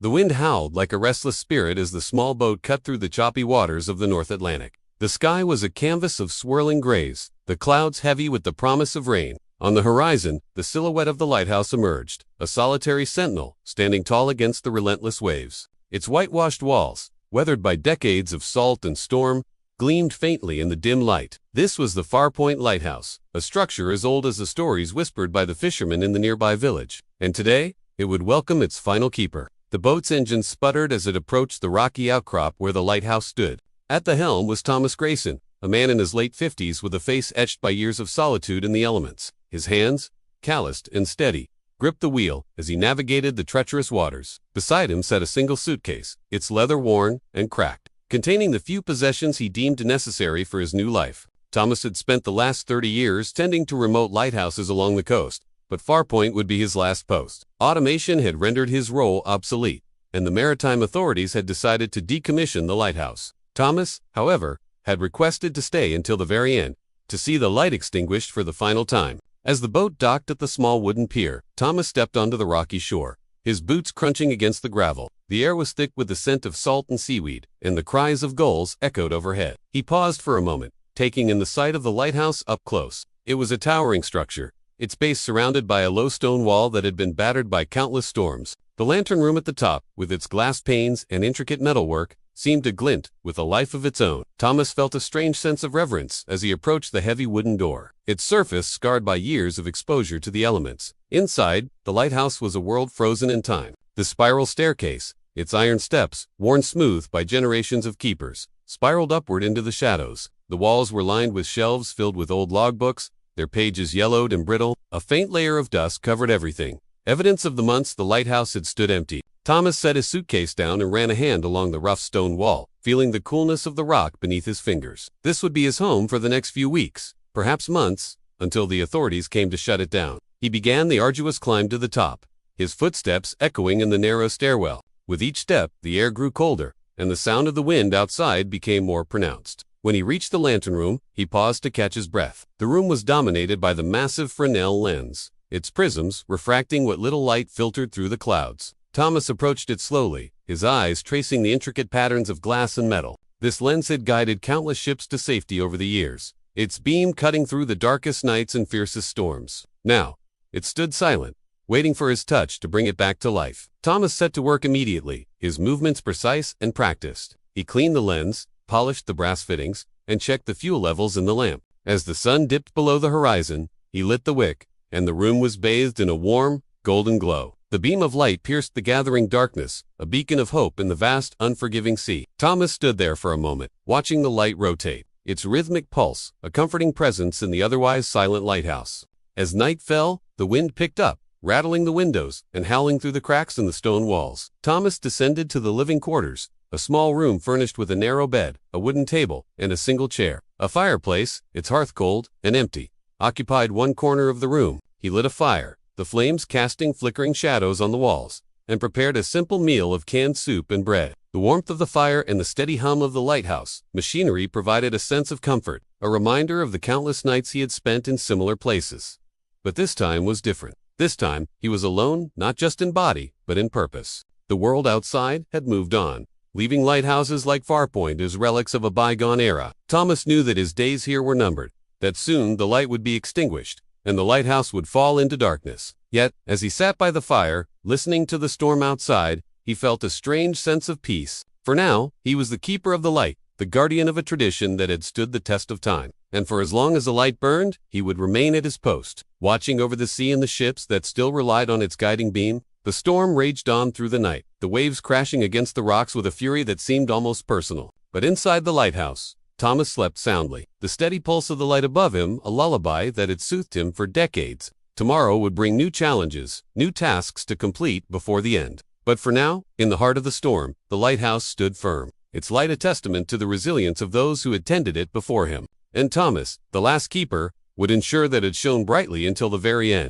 The wind howled like a restless spirit as the small boat cut through the choppy waters of the North Atlantic. The sky was a canvas of swirling grays, the clouds heavy with the promise of rain. On the horizon, the silhouette of the lighthouse emerged, a solitary sentinel, standing tall against the relentless waves. Its whitewashed walls, weathered by decades of salt and storm, gleamed faintly in the dim light. This was the Farpoint Lighthouse, a structure as old as the stories whispered by the fishermen in the nearby village. And today, it would welcome its final keeper. The boat's engine sputtered as it approached the rocky outcrop where the lighthouse stood. At the helm was Thomas Grayson, a man in his late 50s with a face etched by years of solitude in the elements. His hands, calloused and steady, gripped the wheel as he navigated the treacherous waters. Beside him sat a single suitcase, its leather worn and cracked, containing the few possessions he deemed necessary for his new life. Thomas had spent the last 30 years tending to remote lighthouses along the coast, but Farpoint would be his last post. Automation had rendered his role obsolete, and the maritime authorities had decided to decommission the lighthouse. Thomas, however, had requested to stay until the very end, to see the light extinguished for the final time. As the boat docked at the small wooden pier, Thomas stepped onto the rocky shore, his boots crunching against the gravel. The air was thick with the scent of salt and seaweed, and the cries of gulls echoed overhead. He paused for a moment, taking in the sight of the lighthouse up close. It was a towering structure, its base surrounded by a low stone wall that had been battered by countless storms. The lantern room at the top, with its glass panes and intricate metalwork, seemed to glint with a life of its own. Thomas felt a strange sense of reverence as he approached the heavy wooden door, its surface scarred by years of exposure to the elements. Inside, the lighthouse was a world frozen in time. The spiral staircase, its iron steps, worn smooth by generations of keepers, spiraled upward into the shadows. The walls were lined with shelves filled with old logbooks, their pages yellowed and brittle. A faint layer of dust covered everything, evidence of the months the lighthouse had stood empty. Thomas set his suitcase down and ran a hand along the rough stone wall, feeling the coolness of the rock beneath his fingers. This would be his home for the next few weeks, perhaps months, until the authorities came to shut it down. He began the arduous climb to the top, his footsteps echoing in the narrow stairwell. With each step, the air grew colder, and the sound of the wind outside became more pronounced. When he reached the lantern room, he paused to catch his breath. The room was dominated by the massive Fresnel lens, its prisms refracting what little light filtered through the clouds. Thomas approached it slowly, his eyes tracing the intricate patterns of glass and metal. This lens had guided countless ships to safety over the years, its beam cutting through the darkest nights and fiercest storms. Now, it stood silent, waiting for his touch to bring it back to life. Thomas set to work immediately, his movements precise and practiced. He cleaned the lens, polished the brass fittings, and checked the fuel levels in the lamp. As the sun dipped below the horizon, he lit the wick, and the room was bathed in a warm, golden glow. The beam of light pierced the gathering darkness, a beacon of hope in the vast, unforgiving sea. Thomas stood there for a moment, watching the light rotate, its rhythmic pulse, a comforting presence in the otherwise silent lighthouse. As night fell, the wind picked up, rattling the windows and howling through the cracks in the stone walls. Thomas descended to the living quarters, a small room furnished with a narrow bed, a wooden table, and a single chair. A fireplace, its hearth cold and empty, occupied one corner of the room. He lit a fire, the flames casting flickering shadows on the walls, and prepared a simple meal of canned soup and bread. The warmth of the fire and the steady hum of the lighthouse machinery provided a sense of comfort, a reminder of the countless nights he had spent in similar places. But this time was different. This time, he was alone, not just in body, but in purpose. The world outside had moved on, leaving lighthouses like Farpoint as relics of a bygone era. Thomas knew that his days here were numbered, that soon the light would be extinguished, and the lighthouse would fall into darkness. Yet, as he sat by the fire, listening to the storm outside, he felt a strange sense of peace. For now, he was the keeper of the light, the guardian of a tradition that had stood the test of time. And for as long as the light burned, he would remain at his post, watching over the sea and the ships that still relied on its guiding beam. The storm raged on through the night, the waves crashing against the rocks with a fury that seemed almost personal. But inside the lighthouse, Thomas slept soundly, the steady pulse of the light above him a lullaby that had soothed him for decades. Tomorrow would bring new challenges, new tasks to complete before the end. But for now, in the heart of the storm, the lighthouse stood firm, its light a testament to the resilience of those who had tended it before him. And Thomas, the last keeper, would ensure that it shone brightly until the very end.